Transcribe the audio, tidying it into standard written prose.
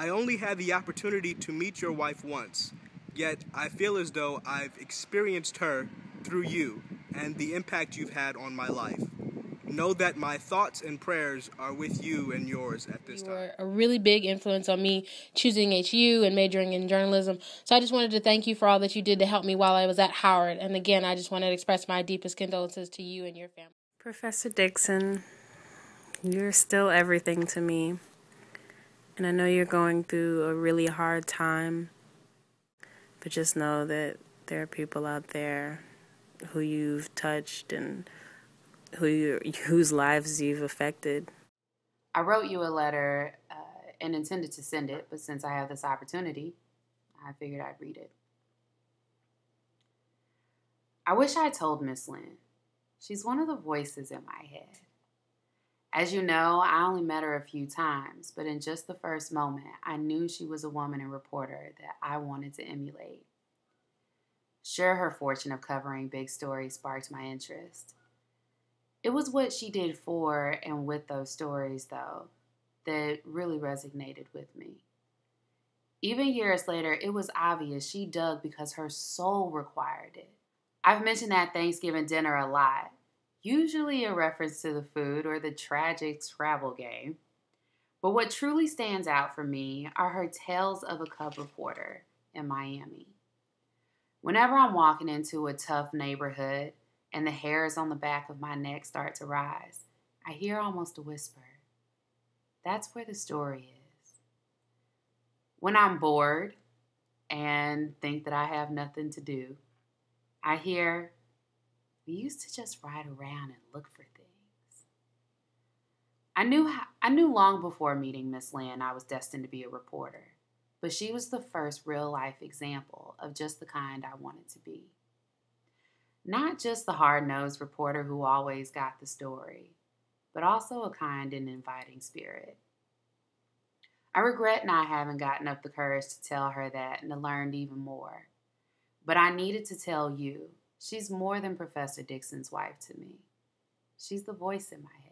I only had the opportunity to meet your wife once, yet I feel as though I've experienced her through you and the impact you've had on my life. Know that my thoughts and prayers are with you and yours at this time. You were a really big influence on me choosing HU and majoring in journalism. So I just wanted to thank you for all that you did to help me while I was at Howard. And again, I just wanted to express my deepest condolences to you and your family. Professor Dixon, you're still everything to me. And I know you're going through a really hard time. But just know that there are people out there who you've touched and whose lives you've affected. I wrote you a letter and intended to send it, but since I have this opportunity, I figured I'd read it. I wish I told Miss Lynne. She's one of the voices in my head. As you know, I only met her a few times, but in just the first moment, I knew she was a woman and reporter that I wanted to emulate. Sure, her fortune of covering big stories sparked my interest. It was what she did for and with those stories, though, that really resonated with me. Even years later, it was obvious she dug because her soul required it. I've mentioned that Thanksgiving dinner a lot, usually in reference to the food or the tragic Scrabble game. But what truly stands out for me are her Tales of a Cub reporter in Miami. Whenever I'm walking into a tough neighborhood and the hairs on the back of my neck start to rise, I hear almost a whisper. That's where the story is. When I'm bored and think that I have nothing to do, I hear, we used to just ride around and look for things. I knew long before meeting Miss Lynne I was destined to be a reporter, but she was the first real-life example of just the kind I wanted to be. Not just the hard-nosed reporter who always got the story, but also a kind and inviting spirit. I regret not having gotten up the courage to tell her that and to learn even more. But I needed to tell you, she's more than Professor Dixon's wife to me. She's the voice in my head.